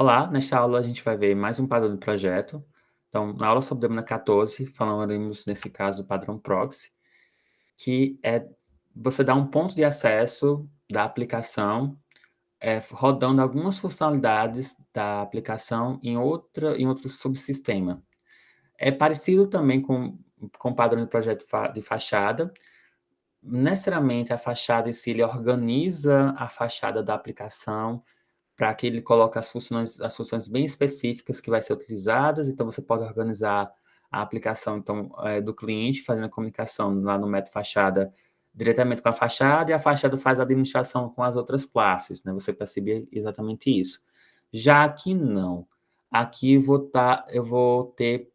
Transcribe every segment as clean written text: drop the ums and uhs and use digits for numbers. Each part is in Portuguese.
Olá, nesta aula a gente vai ver mais um padrão de projeto. Então, na aula sobre Domina 14, falaremos nesse caso do padrão proxy, que é você dar um ponto de acesso da aplicação, rodando algumas funcionalidades da aplicação em outro subsistema. É parecido também com o padrão de projeto de fachada. Necessariamente a fachada em si, ele organiza a fachada da aplicação, para que ele coloque as funções bem específicas que vai ser utilizadas. Então, você pode organizar a aplicação então, do cliente, fazendo a comunicação lá no método fachada diretamente com a fachada, e a fachada faz a administração com as outras classes, né? Você percebe exatamente isso. Já aqui, não. Aqui eu vou ter,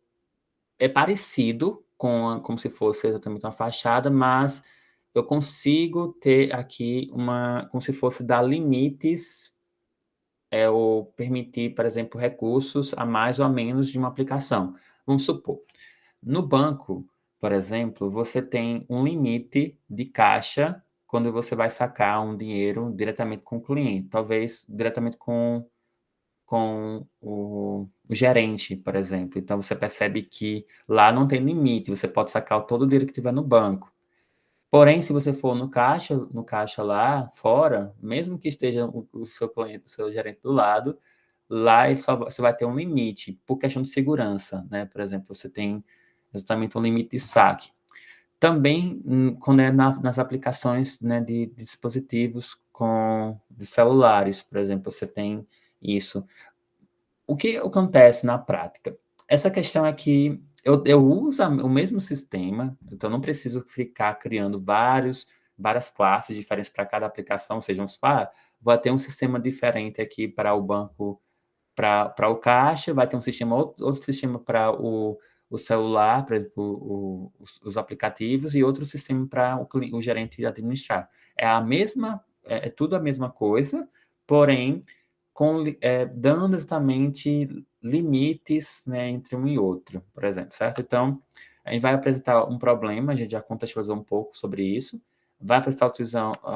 é parecido como se fosse exatamente uma fachada, mas eu consigo ter aqui como se fosse dar limites ou permitir, por exemplo, recursos a mais ou a menos de uma aplicação. Vamos supor, no banco, por exemplo, você tem um limite de caixa quando você vai sacar um dinheiro diretamente com o cliente, talvez diretamente com o gerente, por exemplo. Então, você percebe que lá não tem limite, você pode sacar todo o dinheiro que tiver no banco. Porém, se você for no caixa lá fora, mesmo que esteja o seu cliente, o seu gerente do lado, lá ele só você vai ter um limite, por questão de segurança, né? Por exemplo, você tem exatamente um limite de saque. Também, quando é nas aplicações, né, de dispositivos de celulares, por exemplo, você tem isso. O que acontece na prática? Essa questão é que eu uso o mesmo sistema, então eu não preciso ficar criando várias classes diferentes para cada aplicação, ou seja, vou ter um sistema diferente aqui para o banco, para o caixa, vai ter um sistema, outro sistema para o celular, por exemplo, os aplicativos, e outro sistema para o gerente administrar. É tudo a mesma coisa, porém, dando exatamente limites, né, entre um e outro, por exemplo, certo? Então, a gente vai apresentar um problema, a gente já contextualizou um pouco sobre isso, vai apresentar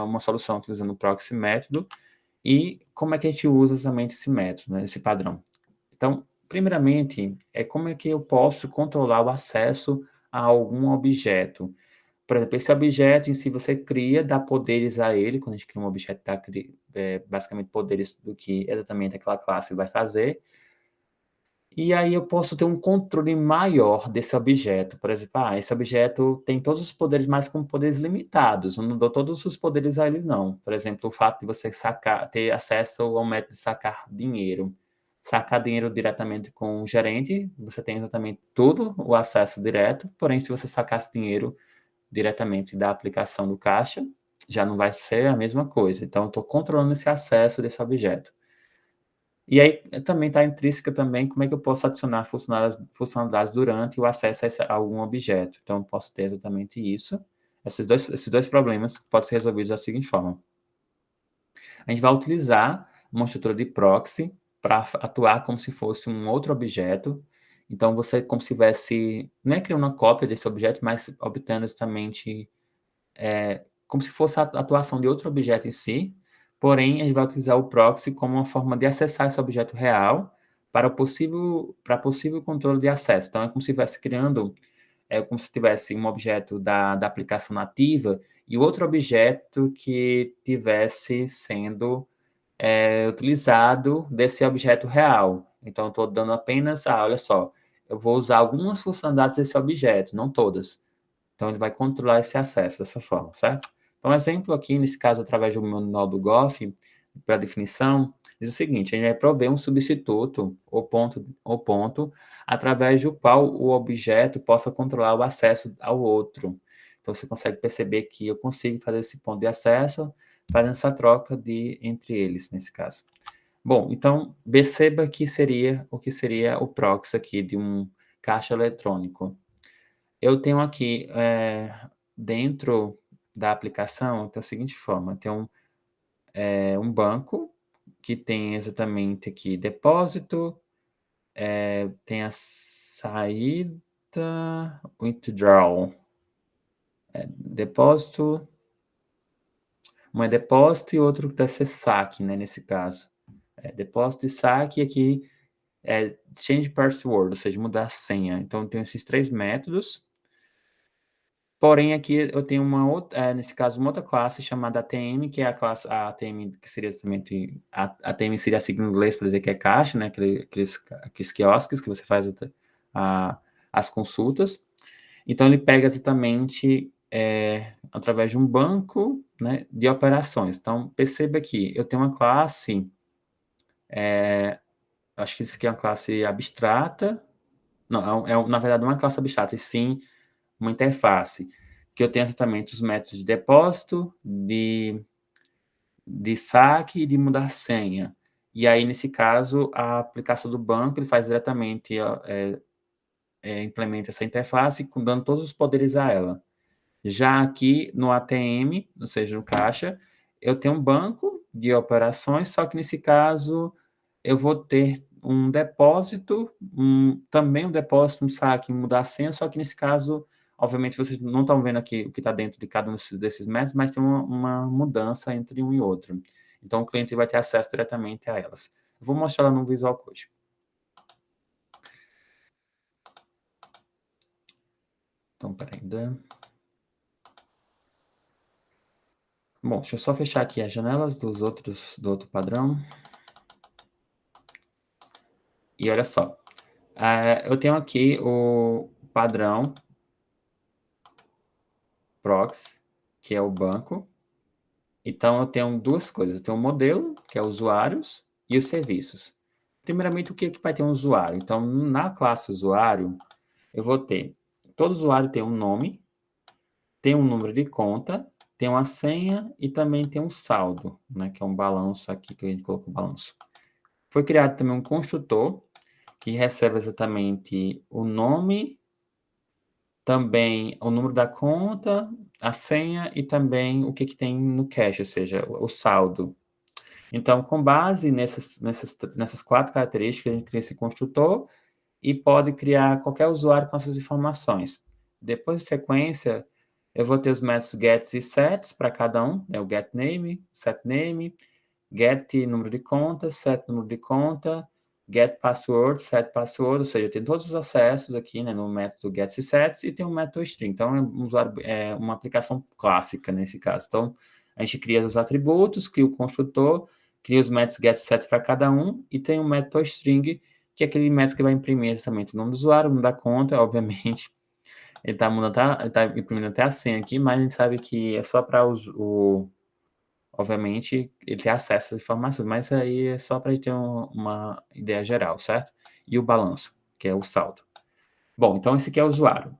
uma solução utilizando o proxy método, e como é que a gente usa exatamente esse método, né, esse padrão? Então, primeiramente, como é que eu posso controlar o acesso a algum objeto? Por exemplo, esse objeto em si você cria, dá poderes a ele, quando a gente cria um objeto, dá basicamente poderes do que exatamente aquela classe vai fazer. E aí eu posso ter um controle maior desse objeto. Por exemplo, esse objeto tem todos os poderes, mas com poderes limitados. Eu não dou todos os poderes a ele, não. Por exemplo, o fato de você ter acesso ao método de sacar dinheiro. Sacar dinheiro diretamente com o gerente, você tem exatamente tudo, o acesso direto. Porém, se você sacasse dinheiro diretamente da aplicação do caixa, já não vai ser a mesma coisa. Então, eu estou controlando esse acesso desse objeto. E aí também está intrínseca também como é que eu posso adicionar funcionalidades durante o acesso a algum objeto. Então, eu posso ter exatamente isso. Esses dois problemas podem ser resolvidos da seguinte forma. A gente vai utilizar uma estrutura de proxy para atuar como se fosse um outro objeto. Então, você como se tivesse, não é criando uma cópia desse objeto, mas obtendo exatamente como se fosse a atuação de outro objeto em si, porém, a gente vai utilizar o proxy como uma forma de acessar esse objeto real para possível controle de acesso. Então, é como se estivesse criando, como se tivesse um objeto da aplicação nativa e outro objeto que tivesse sendo utilizado desse objeto real. Então, eu estou dando apenas, olha só, eu vou usar algumas funcionalidades desse objeto, não todas. Então, ele vai controlar esse acesso dessa forma, certo? Então, um exemplo aqui, nesse caso, através do manual do Goff, para definição, diz o seguinte: a gente vai prover um substituto ou ponto através do qual o objeto possa controlar o acesso ao outro. Então, você consegue perceber que eu consigo fazer esse ponto de acesso, fazendo essa troca entre eles, nesse caso. Bom, então, perceba o que seria o proxy aqui de um caixa eletrônico. Eu tenho aqui, dentro da aplicação, tem a seguinte forma: tem um banco que tem exatamente aqui depósito, tem a saída, withdrawal, depósito, um é depósito e outro deve ser saque, né, nesse caso. depósito de saque, e aqui é change password, ou seja, mudar a senha. Então, eu tenho esses 3 métodos. Porém, aqui eu tenho uma outra, nesse caso, uma outra classe chamada ATM, que é a classe a ATM, que seria exatamente, ATM seria a sigla em inglês para dizer que é caixa, né? Aqueles quiosques que você faz a- as consultas. Então, ele pega exatamente através de um banco, né, de operações. Então, perceba aqui, eu tenho uma classe, acho que isso aqui é uma classe abstrata. Não, na verdade, não é uma classe abstrata, e sim uma interface, que eu tenho exatamente os métodos de depósito, de saque e de mudar senha. E aí, nesse caso, a aplicação do banco ele faz diretamente, implementa essa interface, dando todos os poderes a ela. Já aqui no ATM, ou seja, no caixa, eu tenho um banco de operações, só que nesse caso eu vou ter um depósito, também um depósito, um saque, mudar a senha, só que nesse caso, obviamente, vocês não estão vendo aqui o que está dentro de cada um desses métodos, mas tem uma mudança entre um e outro. Então, o cliente vai ter acesso diretamente a elas. Eu vou mostrar lá no Visual Code. Então, peraí. Bom, deixa eu só fechar aqui as janelas do outro padrão. E olha só, eu tenho aqui o padrão proxy, que é o banco. Então, eu tenho duas coisas. Eu tenho o modelo, que é usuários, e os serviços. Primeiramente, o que vai ter um usuário? Então, na classe usuário, eu vou ter... Todo usuário tem um nome, tem um número de conta, tem uma senha e também tem um saldo, né? Que é um balanço aqui, que a gente colocou balanço. Foi criado também um construtor, que recebe exatamente o nome, também o número da conta, a senha e também o que tem no cache, ou seja, o saldo. Então, com base nessas 4 características, a gente cria esse construtor e pode criar qualquer usuário com essas informações. Depois, de sequência, eu vou ter os métodos gets e sets para cada um, né? O getName, setName, get número de conta, set número de conta, get password, set password, ou seja, eu tenho todos os acessos aqui, né, no método gets e sets, e tem um método string. Então, é uma aplicação clássica nesse caso. Então, a gente cria os atributos, cria o construtor, cria os métodos get e sets para cada um, e tem um método string, que é aquele método que vai imprimir exatamente o nome do usuário, o nome da conta, obviamente. Ele está imprimindo até a senha aqui, mas a gente sabe que é só para obviamente, ele tem acesso às informações, mas aí é só para ter uma ideia geral, certo? E o balanço, que é o saldo. Bom, então esse aqui é o usuário.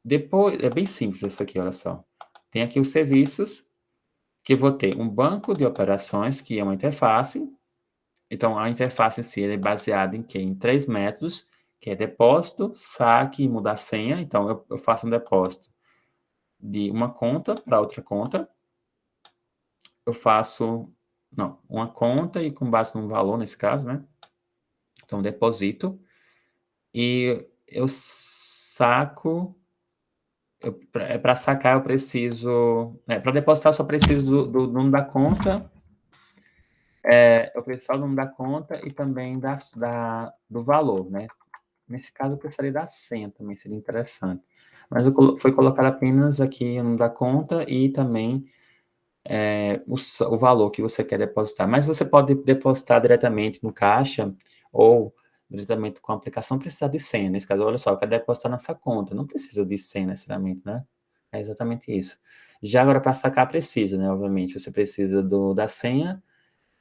Depois, é bem simples isso aqui, olha só. Tem aqui os serviços, que eu vou ter um banco de operações, que é uma interface. Então, a interface em si é baseada em quê? Em 3 métodos, que é depósito, saque e mudar senha. Então, eu faço um depósito de uma conta para outra conta. Eu faço, não, uma conta e com base num valor, nesse caso, né? Então, deposito e eu saco. Para sacar, eu preciso. Para depositar, eu só preciso do nome da conta. Eu preciso só do nome da conta e também do valor, né? Nesse caso, eu precisaria da senha também, seria interessante. Mas foi colocado apenas aqui o nome da conta e também o valor que você quer depositar. Mas você pode depositar diretamente no caixa ou diretamente com a aplicação, precisar de senha. Nesse caso, olha só, eu quero depositar nessa conta. Não precisa de senha necessariamente, né? É exatamente isso. Já agora, para sacar, precisa, né? Obviamente, você precisa da senha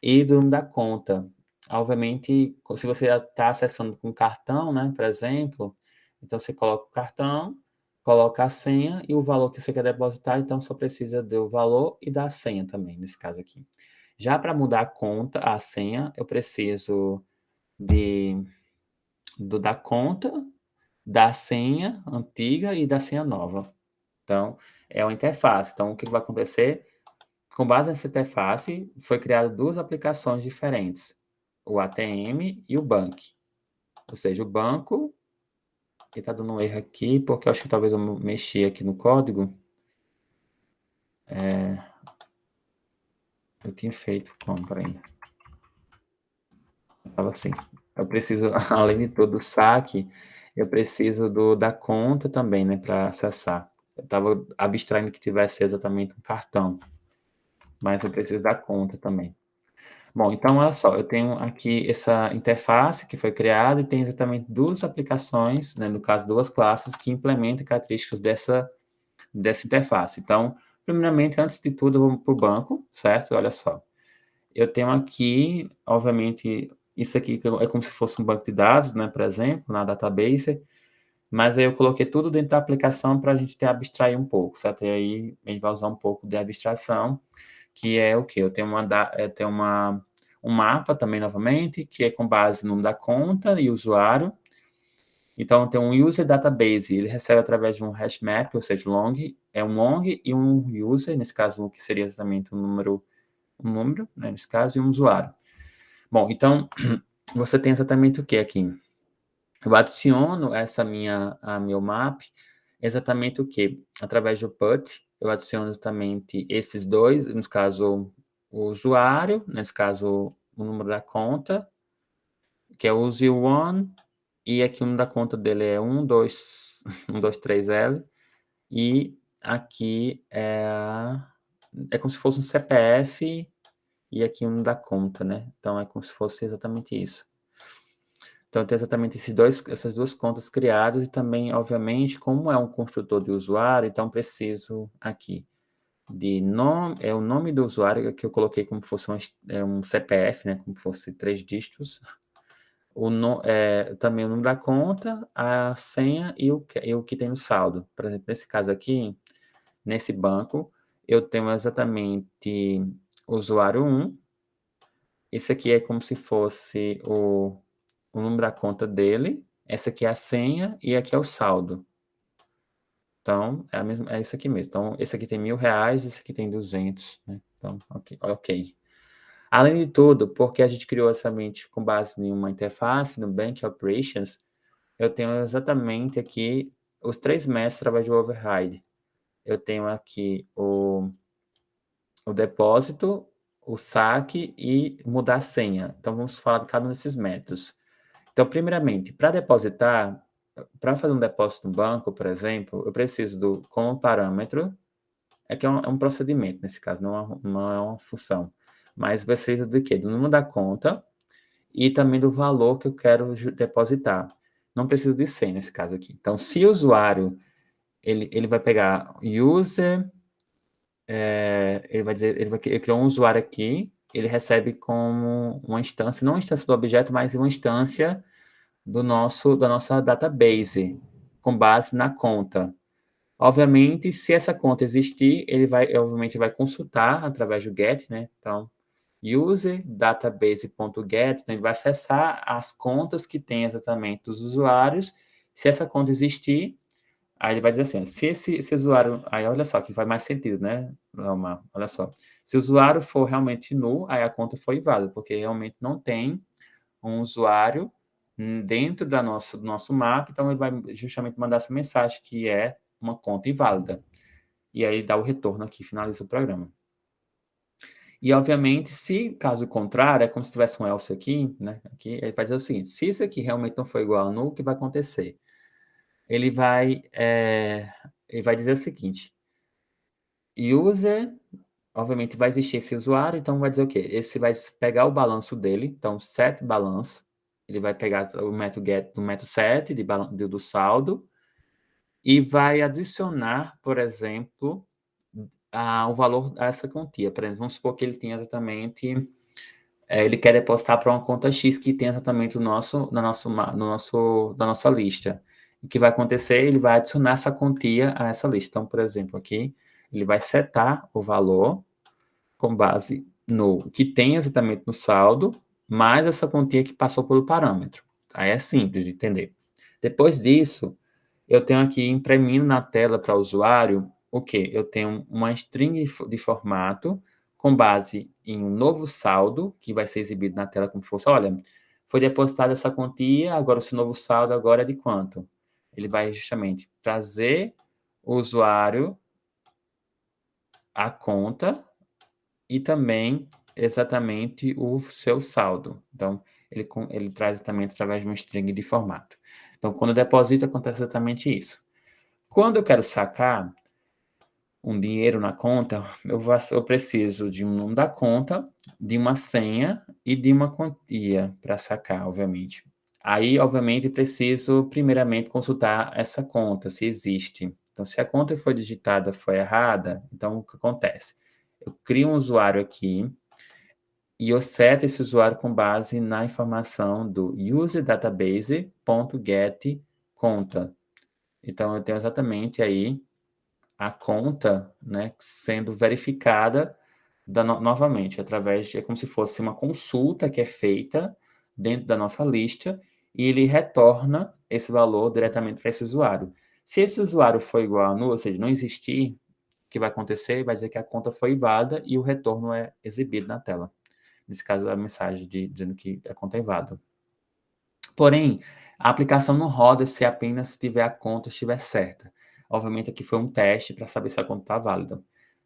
e do nome da conta. Obviamente, se você está acessando com cartão, né, por exemplo, então você coloca o cartão, coloca a senha e o valor que você quer depositar, então só precisa do valor e da senha também, nesse caso aqui. Já para mudar a conta, a senha, eu preciso de, da conta, da senha antiga e da senha nova. Então, é uma interface. Então, o que vai acontecer? Com base nessa interface, foi criada 2 aplicações diferentes, o ATM e o Bank. Ou seja, o banco, que está dando um erro aqui, porque eu acho que talvez eu mexi aqui no código. Eu tinha feito como ainda. Estava assim, eu preciso, além de tudo, do saque, eu preciso da conta também, né, para acessar. Eu estava abstraindo que tivesse exatamente um cartão, mas eu preciso da conta também. Bom, então olha só, eu tenho aqui essa interface que foi criada e tem exatamente duas aplicações, né, no caso, duas classes que implementam características dessa interface. Então, primeiramente, antes de tudo, vamos para o banco, certo? Olha só. Eu tenho aqui, obviamente, isso aqui é como se fosse um banco de dados, né, por exemplo, na database, mas aí eu coloquei tudo dentro da aplicação para a gente ter abstrair um pouco, certo? E aí a gente vai usar um pouco de abstração, que é o quê? Eu tenho um mapa também, novamente, que é com base no nome da conta e usuário. Então, tem um user database, ele recebe através de um hash map, ou seja, long, é um long e um user, nesse caso, que seria exatamente um número, né, nesse caso, e um usuário. Bom, então, você tem exatamente o que aqui? Eu adiciono meu map, exatamente o que? Através do put, eu adiciono exatamente esses dois, no caso, o usuário, nesse caso, o número da conta, que é o user1, e aqui o número da conta dele é 123L, e aqui é como se fosse um CPF, e aqui o número da conta, né? Então, é como se fosse exatamente isso. Então, tem exatamente essas duas contas criadas e também, obviamente, como é um construtor de usuário, então preciso aqui de nome, é o nome do usuário que eu coloquei como fosse um CPF, né, como fosse 3 dígitos, também o número da conta, a senha e o que tem no saldo. Por exemplo, nesse caso aqui, nesse banco, eu tenho exatamente o usuário 1, esse aqui é como se fosse o número da conta dele, essa aqui é a senha e aqui é o saldo. Então, é isso aqui mesmo. Então, esse aqui tem R$ 1.000, esse aqui tem 200, né? Então, ok. Além de tudo, porque a gente criou essa mente com base em uma interface no Bank Operations, eu tenho exatamente aqui os 3 métodos através do override. Eu tenho aqui o depósito, o saque e mudar a senha. Então, vamos falar de cada um desses métodos. Então, primeiramente, para depositar, para fazer um depósito no banco, por exemplo, eu preciso como parâmetro, que é um procedimento nesse caso, não é uma função, mas preciso de quê? Do número da conta e também do valor que eu quero depositar. Não preciso de senha nesse caso aqui. Então, se o usuário, ele vai pegar user, ele vai dizer, ele criou um usuário aqui, ele recebe como uma instância, não uma instância do objeto, mas uma instância da nossa database, com base na conta. Obviamente, se essa conta existir, obviamente, vai consultar através do GET, né? Então, user database.get, então ele vai acessar as contas que tem exatamente dos usuários. Se essa conta existir, aí ele vai dizer assim, se esse usuário, aí olha só que faz mais sentido, né, Elmar? Olha só. Se o usuário for realmente null, aí a conta foi inválida, porque realmente não tem um usuário dentro do nosso mapa, então ele vai justamente mandar essa mensagem que é uma conta inválida. E aí dá o retorno aqui, finaliza o programa. E, obviamente, se caso contrário, é como se tivesse um else aqui, né? Aqui, ele vai dizer o seguinte: se isso aqui realmente não for igual a null, o que vai acontecer? Ele vai, ele vai dizer o seguinte: user, obviamente, vai existir esse usuário, então vai dizer o quê? Esse vai pegar o balanço dele, então set balance, ele vai pegar o método get do método set do saldo e vai adicionar, por exemplo, o valor a essa quantia. Por exemplo, vamos supor que ele tenha exatamente, ele quer depositar para uma conta X que tem exatamente da nossa lista. O que vai acontecer? Ele vai adicionar essa quantia a essa lista. Então, por exemplo, aqui, ele vai setar o valor com base no que tem exatamente no saldo, mais essa quantia que passou pelo parâmetro. Aí é simples de entender. Depois disso, eu tenho aqui imprimindo na tela para o usuário o quê? Eu tenho uma string de formato com base em um novo saldo que vai ser exibido na tela como se fosse, olha, foi depositada essa quantia, agora esse novo saldo agora é de quanto? Ele vai justamente trazer o usuário, a conta e também exatamente o seu saldo. Então, ele traz exatamente através de um string de formato. Então, quando eu deposito, acontece exatamente isso. Quando eu quero sacar um dinheiro na conta, eu preciso de um nome da conta, de uma senha e de uma quantia para sacar, obviamente. Aí, obviamente, preciso primeiramente consultar essa conta, se existe. Então, se a conta que foi digitada foi errada, então o que acontece? Eu crio um usuário aqui e eu seto esse usuário com base na informação do userdatabase.getConta. Então, eu tenho exatamente aí a conta, né, sendo verificada novamente, através de, é como se fosse uma consulta que é feita dentro da nossa lista e ele retorna esse valor diretamente para esse usuário. Se esse usuário for igual a null, ou seja, não existir, o que vai acontecer? Vai dizer que a conta foi válida e o retorno é exibido na tela. Nesse caso, a mensagem dizendo que a conta é válida. Porém, a aplicação não roda se apenas tiver a conta estiver certa. Obviamente, aqui foi um teste para saber se a conta está válida.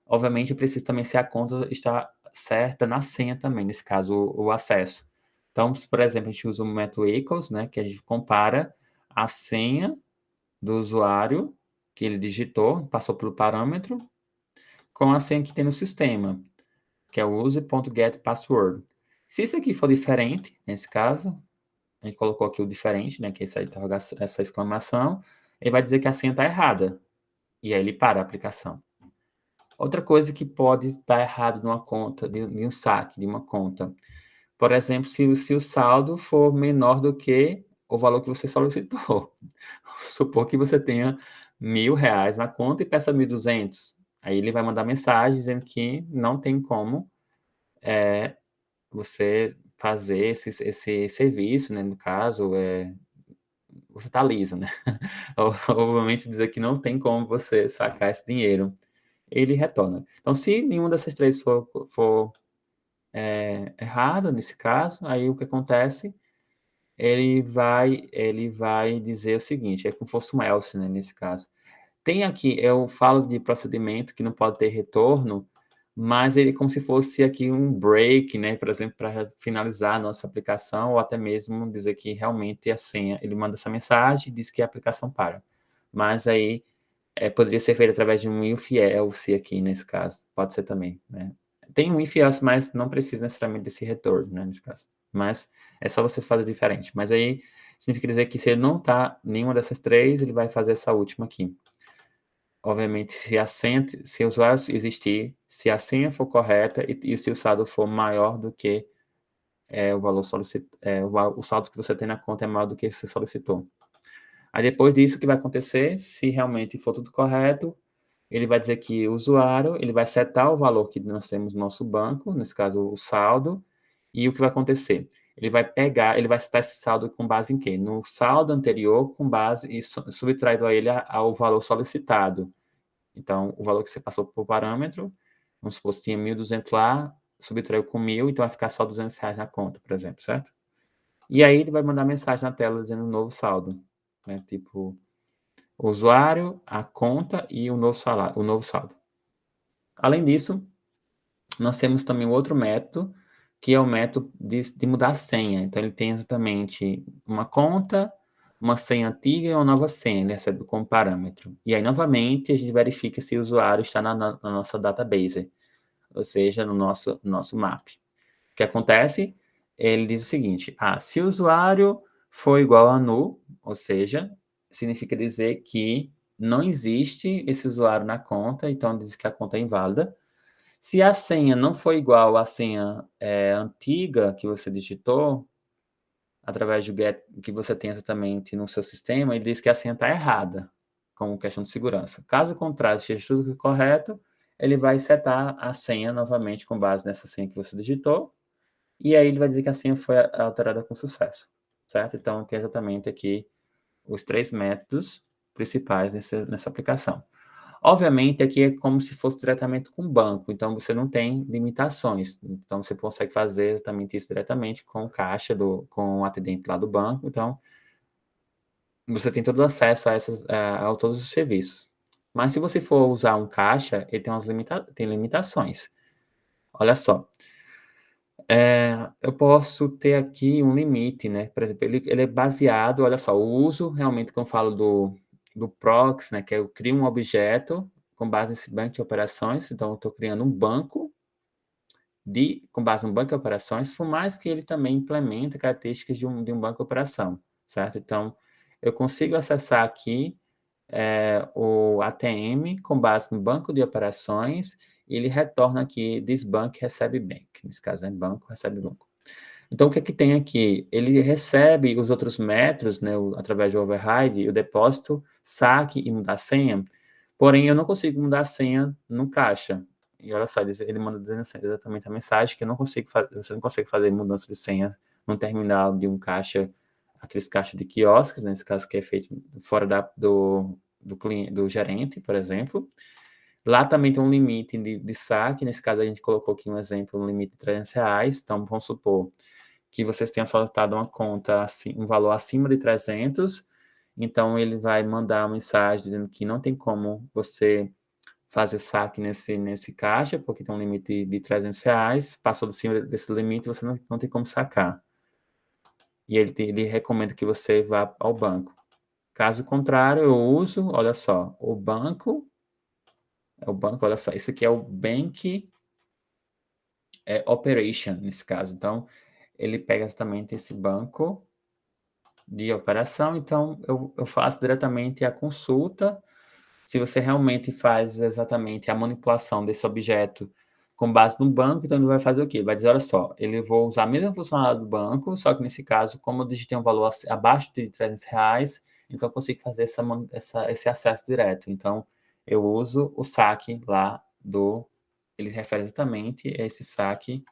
Obviamente, eu preciso também se a conta está certa na senha também, nesse caso, o acesso. Então, por exemplo, a gente usa o método equals, né, que a gente compara a senha do usuário que ele digitou, passou pelo parâmetro, com a senha que tem no sistema, que é o user.getPassword. Se isso aqui for diferente, nesse caso, a gente colocou aqui o diferente, né, que é essa exclamação, ele vai dizer que a senha está errada. E aí ele para a aplicação. Outra coisa que pode estar errado numa conta, de um saque, de uma conta. Por exemplo, se o saldo for menor do que o valor que você solicitou. Supor que você tenha R$ 1.000 na conta e peça 1.200. Aí ele vai mandar mensagem dizendo que não tem como você fazer esse serviço, né? No caso, você está liso, né? Obviamente dizer que não tem como você sacar esse dinheiro. Ele retorna. Então, se nenhuma dessas três for errada, nesse caso, aí o que acontece? Ele vai dizer o seguinte, é como se fosse um else, né, nesse caso. Tem aqui, eu falo de procedimento que não pode ter retorno, mas ele é como se fosse aqui um break, né, por exemplo, para finalizar a nossa aplicação, ou até mesmo dizer que realmente a senha, ele manda essa mensagem e diz que a aplicação para. Mas aí poderia ser feito através de um if else aqui, nesse caso, pode ser também, né. Tem um if else, mas não precisa necessariamente desse retorno, né, nesse caso. Mas é só você fazer diferente. Mas aí significa dizer que se ele não está nenhuma dessas três, ele vai fazer essa última aqui. Obviamente, se o usuário existir, se a senha for correta e se o saldo for maior do que o valor solicitado, o saldo que você tem na conta é maior do que você solicitou. Aí depois disso, o que vai acontecer? Se realmente for tudo correto, ele vai dizer que o usuário, ele vai setar o valor que nós temos no nosso banco, nesse caso o saldo, e o que vai acontecer? Ele vai setar esse saldo com base em quê? No saldo anterior, com base e subtraído a ele ao valor solicitado. Então, o valor que você passou por parâmetro, vamos supor, se tinha 1.200 lá, subtraiu com 1.000, então vai ficar só R$ 200 na conta, por exemplo, certo? E aí ele vai mandar mensagem na tela dizendo novo saldo, né? Tipo, o usuário, a conta e o novo salário, o novo saldo. Além disso, nós temos também um outro método, que é o método de mudar a senha. Então, ele tem exatamente uma conta, uma senha antiga e uma nova senha, ele recebe como parâmetro. E aí, novamente, a gente verifica se o usuário está na nossa database, ou seja, no nosso map. O que acontece? Ele diz o seguinte, se o usuário for igual a null, ou seja, significa dizer que não existe esse usuário na conta, então diz que a conta é inválida. Se a senha não for igual à senha antiga que você digitou, através do get que você tem exatamente no seu sistema, ele diz que a senha está errada, como questão de segurança. Caso contrário, esteja tudo correto, ele vai setar a senha novamente com base nessa senha que você digitou, e aí ele vai dizer que a senha foi alterada com sucesso, certo? Então, tem exatamente aqui os três métodos principais nessa aplicação. Obviamente, aqui é como se fosse diretamente com o banco, então você não tem limitações. Então, você consegue fazer exatamente isso diretamente com o caixa, com o atendente lá do banco. Então, você tem todo acesso a todos os serviços. Mas se você for usar um caixa, ele tem tem limitações. Olha só, Eu posso ter aqui um limite, né, por exemplo, ele é baseado, olha só, o uso realmente, quando eu falo do proxy, né, que eu crio um objeto com base nesse banco de operações, então eu estou criando um banco com base no banco de operações, por mais que ele também implemente características de um banco de operação, certo? Então, eu consigo acessar aqui o ATM com base no banco de operações, e ele retorna aqui this bank recebe bank, nesse caso é banco recebe banco. Então, o que é que tem aqui? Ele recebe os outros métodos, né, através do override, o depósito, saque e mudar a senha, porém eu não consigo mudar a senha no caixa. E olha só, ele manda dizendo assim, exatamente a mensagem que eu não consigo você não consegue fazer mudança de senha no terminal de um caixa, aqueles caixas de quiosques, nesse caso que é feito fora do cliente, do gerente, por exemplo. Lá também tem um limite de saque, nesse caso a gente colocou aqui um exemplo, um limite de R$ 300, então vamos supor que vocês tenham solicitado uma conta, assim, um valor acima de 300, então ele vai mandar uma mensagem dizendo que não tem como você fazer saque nesse caixa, porque tem um limite de R$ 300, passou de cima desse limite, você não tem como sacar. E ele recomenda que você vá ao banco. Caso contrário, eu uso, olha só, olha só, esse aqui é o Bank Operation, nesse caso. Então, ele pega exatamente esse banco de operação, então eu faço diretamente a consulta. Se você realmente faz exatamente a manipulação desse objeto com base no banco, então ele vai fazer o quê? Vai dizer, olha só, ele vou usar a mesma funcionalidade do banco, só que nesse caso, como eu digitei um valor abaixo de R$ 300, então eu consigo fazer esse acesso direto. Então, eu uso o saque lá ele refere exatamente a esse saque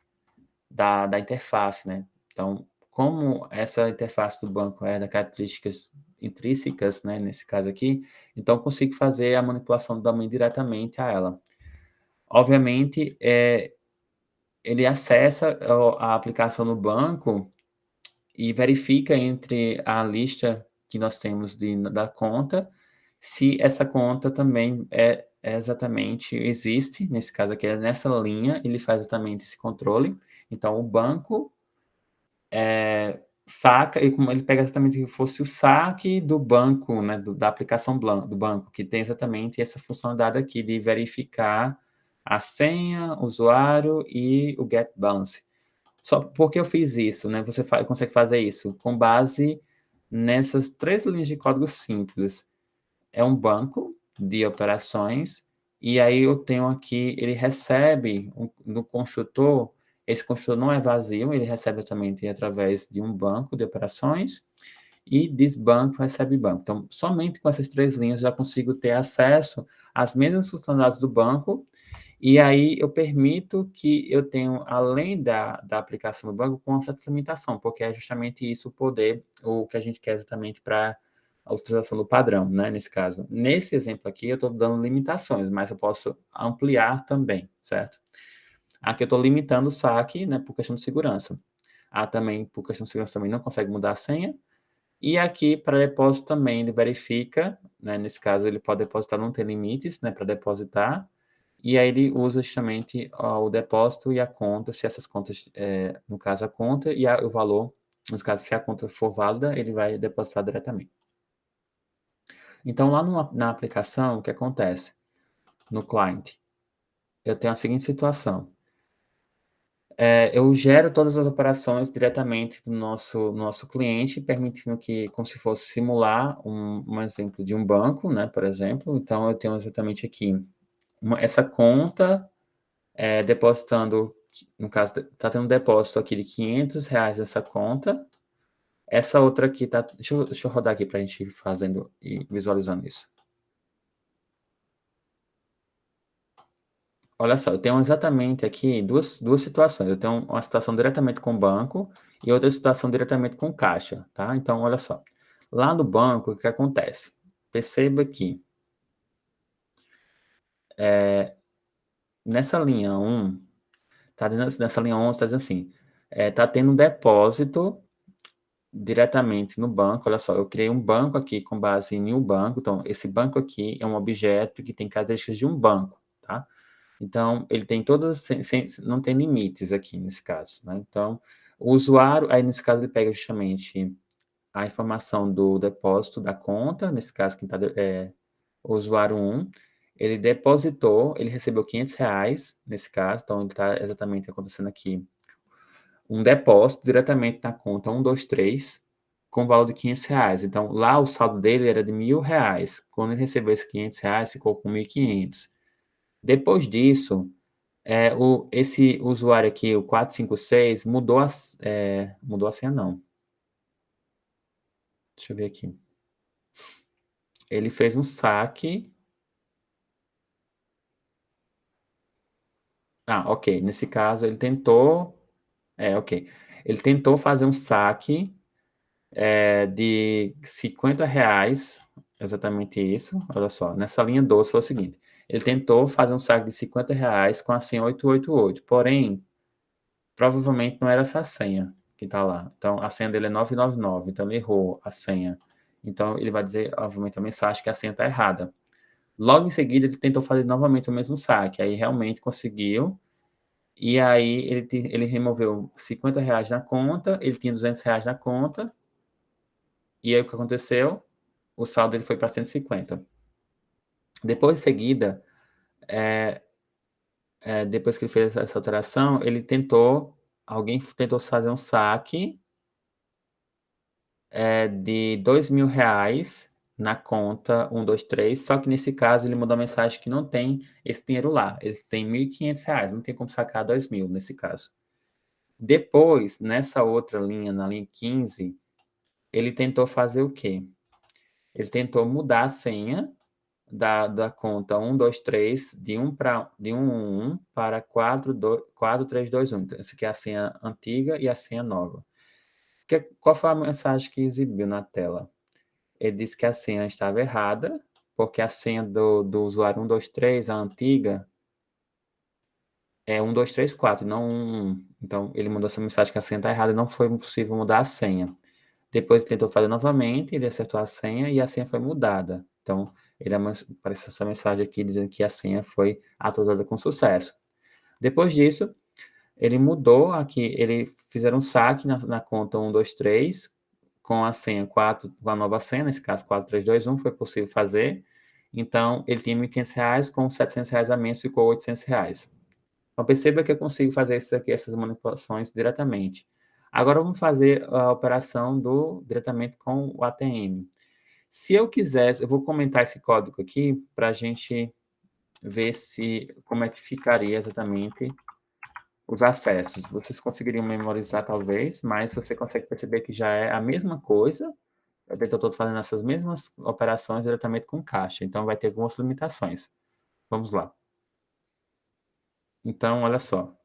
da interface, né? Então, como essa interface do banco é das características intrínsecas, né, nesse caso aqui, então eu consigo fazer a manipulação do domínio diretamente a ela. Obviamente, ele acessa a aplicação no banco e verifica entre a lista que nós temos da conta, se essa conta também exatamente existe, nesse caso aqui é nessa linha, ele faz exatamente esse controle. Então, o banco saca, e como ele pega exatamente como se fosse o saque do banco, né, da aplicação do banco, que tem exatamente essa funcionalidade aqui de verificar a senha, o usuário e o get balance. Só porque eu fiz isso, né? Você consegue fazer isso com base nessas três linhas de código simples. É um banco de operações, e aí eu tenho aqui, ele recebe no construtor, esse construtor não é vazio, ele recebe também através de um banco de operações, e diz banco recebe banco. Então, somente com essas três linhas eu já consigo ter acesso às mesmas funcionalidades do banco, e aí eu permito que eu tenha, além da aplicação do banco, com uma certa limitação, porque é justamente isso o que a gente quer exatamente para a utilização do padrão, né, nesse caso. Nesse exemplo aqui, eu estou dando limitações, mas eu posso ampliar também, certo? Aqui eu estou limitando o saque, né, por questão de segurança. Também, por questão de segurança, também não consegue mudar a senha. E aqui, para depósito também, ele verifica, né, nesse caso, ele pode depositar, não tem limites, né, para depositar. E aí ele usa justamente o depósito e a conta, se essas contas, no caso a conta e o valor, no caso se a conta for válida, ele vai depositar diretamente. Então lá na aplicação, o que acontece? No client, eu tenho a seguinte situação. Eu gero todas as operações diretamente do nosso cliente, permitindo que, como se fosse simular um exemplo de um banco, né, por exemplo. Então eu tenho exatamente aqui essa conta depositando, no caso, está tendo um depósito aqui de R$ 500 nessa conta. Essa outra aqui tá. Deixa eu rodar aqui para a gente ir fazendo e visualizando isso. Olha só, eu tenho exatamente aqui duas situações. Eu tenho uma situação diretamente com o banco e outra situação diretamente com caixa, tá? Então, olha só. Lá no banco, o que acontece? Perceba que nessa linha 1, nessa linha 11, está dizendo assim, está tendo um depósito diretamente no banco. Olha só, eu criei um banco aqui com base em um banco. Então, esse banco aqui é um objeto que tem características de um banco, tá? Então, ele tem todas, não tem limites aqui nesse caso, né? Então, o usuário, aí nesse caso ele pega justamente a informação do depósito da conta, nesse caso quem está o usuário 1, ele depositou, ele recebeu R$ 500 nesse caso, então ele está exatamente acontecendo aqui um depósito diretamente na conta 123 com valor de R$ 500. Então, lá o saldo dele era de R$ 1.000. Quando ele recebeu esses R$ 500, ficou com 1.500. Depois disso, esse usuário aqui, o 456, mudou a senha, não. Deixa eu ver aqui. Ele fez um saque. Ah, ok. Nesse caso, ele tentou. Ok. Ele tentou fazer um saque de R$ 50, exatamente isso. Olha só, nessa linha 12 foi o seguinte: ele tentou fazer um saque de R$ 50 com a senha 888, porém, provavelmente não era essa a senha que está lá. Então, a senha dele é 999, então ele errou a senha. Então, ele vai dizer, obviamente, a mensagem que a senha está errada. Logo em seguida, ele tentou fazer novamente o mesmo saque, aí realmente conseguiu. E aí ele removeu R$ 50 na conta, ele tinha R$ 200 na conta, e aí o que aconteceu? O saldo dele foi para 150. Depois, em seguida, depois que ele fez essa alteração, alguém tentou fazer um saque de R$ 2.000 na conta 123, só que nesse caso ele mandou a mensagem que não tem esse dinheiro lá, ele tem R$ 1.500, não tem como sacar 2.000 nesse caso. Depois, nessa outra linha, na linha 15, ele tentou fazer o quê? Ele tentou mudar a senha da conta 123 de 111 para 4321. Então, essa aqui é a senha antiga e a senha nova. Qual foi a mensagem que exibiu na tela? Ele disse que a senha estava errada, porque a senha do usuário 123, a antiga, é 1234, não 111. Então, ele mandou essa mensagem que a senha está errada e não foi possível mudar a senha. Depois ele tentou fazer novamente, ele acertou a senha e a senha foi mudada. Então, apareceu essa mensagem aqui dizendo que a senha foi atualizada com sucesso. Depois disso, ele mudou aqui, ele fizeram um saque na conta 123 com a senha 4, com a nova senha, nesse caso 4321, foi possível fazer. Então, ele tinha R$ 1.500, com R$ 700 a menos, ficou R$ 800. Então, perceba que eu consigo fazer isso aqui, essas manipulações diretamente. Agora, vamos fazer a operação diretamente com o ATM. Se eu quisesse, eu vou comentar esse código aqui para a gente ver como é que ficaria exatamente os acessos. Vocês conseguiriam memorizar, talvez, mas você consegue perceber que já é a mesma coisa. Eu estou fazendo essas mesmas operações diretamente com caixa, então vai ter algumas limitações. Vamos lá. Então, olha só.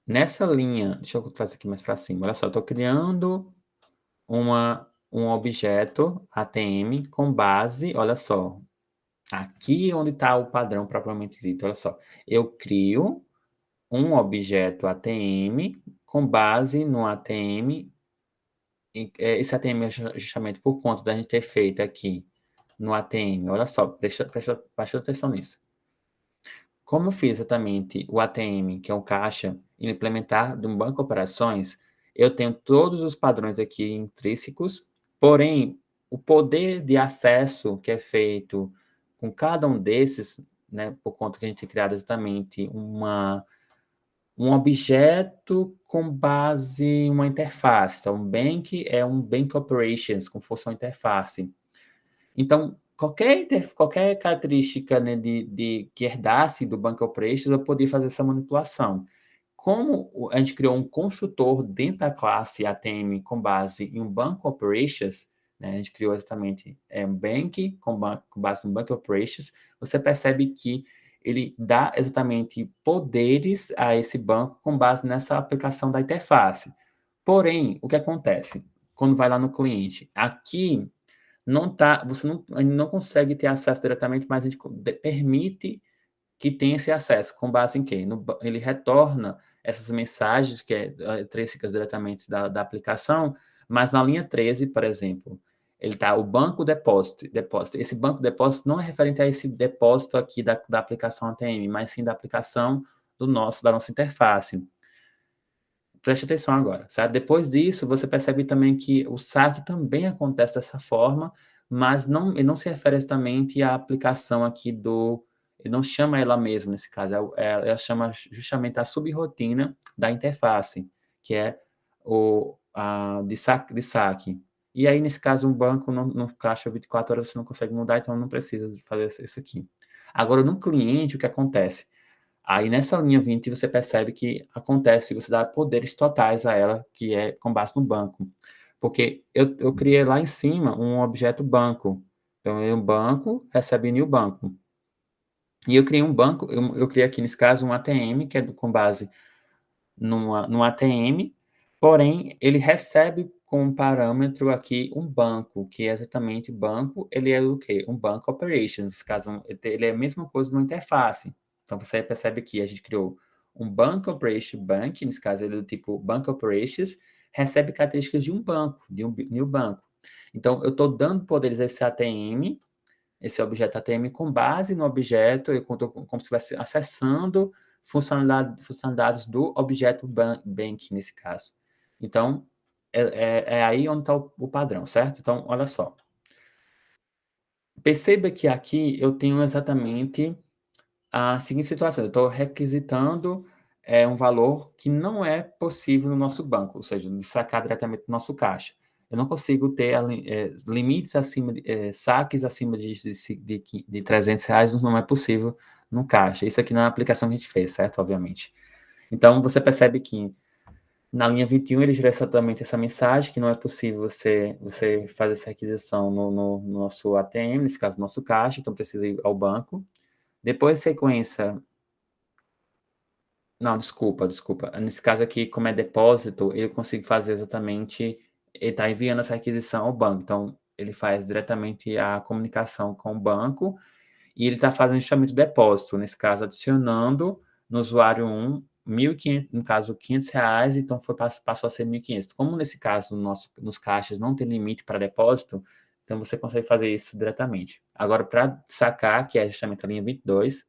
Nessa linha, deixa eu trazer aqui mais para cima. Olha só, eu estou criando um objeto ATM com base, olha só, aqui onde está o padrão propriamente dito. Olha só, eu crio um objeto ATM com base no ATM. Esse ATM é justamente por conta da gente ter feito aqui no ATM. Olha só, presta atenção nisso. Como eu fiz exatamente o ATM, que é um caixa, e implementar de um banco de operações, eu tenho todos os padrões aqui intrínsecos, porém, o poder de acesso que é feito com cada um desses, né, por conta que a gente tem criado exatamente um objeto com base em uma interface. Então, um bank é um bank operations, como fosse uma interface. Então, qualquer característica, né, que herdasse do Banco Operations, eu podia fazer essa manipulação. Como a gente criou um construtor dentro da classe ATM com base em um Banco Operations, né, a gente criou exatamente um bank com base no Banco Operations, você percebe que ele dá exatamente poderes a esse banco com base nessa aplicação da interface. Porém, o que acontece? Quando vai lá no cliente, aqui você não consegue ter acesso diretamente, mas a gente permite que tenha esse acesso. Com base em quê? Ele retorna essas mensagens que é intrínsecas diretamente da aplicação, mas na linha 13, por exemplo, ele tá o banco depósito. Esse banco depósito não é referente a esse depósito aqui da aplicação ATM, mas sim da aplicação da nossa interface. Preste atenção agora, certo? Depois disso, você percebe também que o saque também acontece dessa forma, mas ele não se refere exatamente à aplicação aqui ele não chama ela mesma nesse caso, ela chama justamente a subrotina da interface, que é de saque. E aí, nesse caso, um banco no caixa 24 horas você não consegue mudar, então não precisa fazer isso aqui. Agora, no cliente, o que acontece? Aí nessa linha 20 você percebe que acontece, você dá poderes totais a ela, que é com base no banco. Porque eu criei lá em cima um objeto banco. Então, um banco recebe new banco. E eu criei um banco, eu criei aqui nesse caso um ATM, que é com base no ATM, porém ele recebe como parâmetro aqui um banco, que é exatamente banco, ele é o quê? Um banco operations, nesse caso ele é a mesma coisa numa interface. Então você percebe que a gente criou um banco operation bank, nesse caso ele é do tipo bank operations, recebe características de um banco, de um new banco. Então eu estou dando poderes a esse ATM, esse objeto ATM com base no objeto, como se estivesse acessando funcionalidades do objeto bank, nesse caso. Então, é aí onde está o padrão, certo? Então, olha só. Perceba que aqui eu tenho exatamente a seguinte situação: eu estou requisitando um valor que não é possível no nosso banco, ou seja, de sacar diretamente do nosso caixa. Eu não consigo ter limites acima saques acima de R$ 300, não é possível no caixa. Isso aqui na aplicação que a gente fez, certo? Obviamente. Então, você percebe que na linha 21 ele gera exatamente essa mensagem, que não é possível você fazer essa requisição no nosso ATM, nesse caso, no nosso caixa, então precisa ir ao banco. Depois, sequência. Não, desculpa. Nesse caso aqui, como é depósito, eu consigo fazer exatamente. Ele está enviando essa requisição ao banco. Então, ele faz diretamente a comunicação com o banco e ele está fazendo justamente o depósito. Nesse caso, adicionando no usuário 1, 1.500, no caso, R$ 500, então passou a ser 1.500. Como nesse caso, nos caixas não tem limite para depósito, então você consegue fazer isso diretamente. Agora, para sacar, que é justamente a linha 22.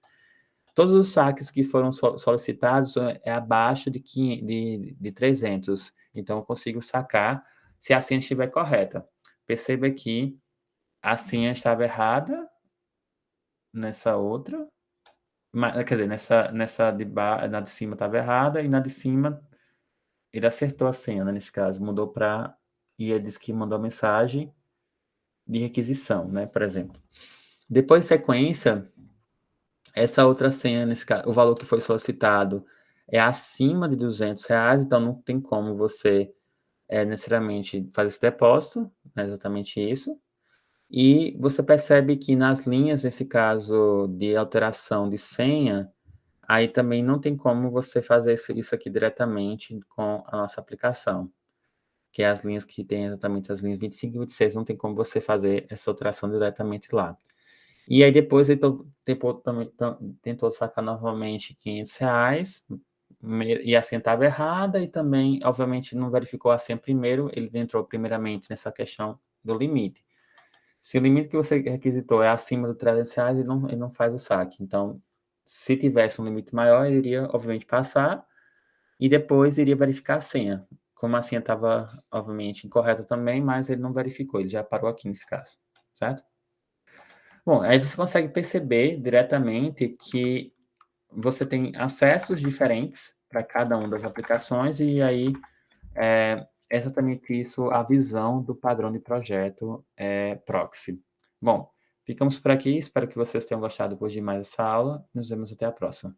Todos os saques que foram solicitados é abaixo de 300. Então, eu consigo sacar se a senha estiver correta. Perceba que a senha estava errada nessa outra. Quer dizer, na de cima estava errada e na de cima ele acertou a senha, né, nesse caso. Mudou para... E ele disse que mandou a mensagem de requisição, né, por exemplo. Depois, sequência... Essa outra senha, nesse caso, o valor que foi solicitado é acima de R$ 200, então não tem como você necessariamente fazer esse depósito, é exatamente isso. E você percebe que nas linhas, nesse caso de alteração de senha, aí também não tem como você fazer isso aqui diretamente com a nossa aplicação, que é as linhas que tem exatamente as linhas 25 e 26, não tem como você fazer essa alteração diretamente lá. E aí depois ele tentou sacar novamente R$ 500, e a senha estava errada, e também, obviamente, não verificou a senha primeiro, ele entrou primeiramente nessa questão do limite. Se o limite que você requisitou é acima do R$ 300, ele não faz o saque. Então, se tivesse um limite maior, ele iria, obviamente, passar, e depois iria verificar a senha. Como a senha estava, obviamente, incorreta também, mas ele não verificou, ele já parou aqui nesse caso, certo? Bom, aí você consegue perceber diretamente que você tem acessos diferentes para cada uma das aplicações, e aí é exatamente isso a visão do padrão de projeto proxy. Bom, ficamos por aqui, espero que vocês tenham gostado por de mais essa aula, nos vemos até a próxima.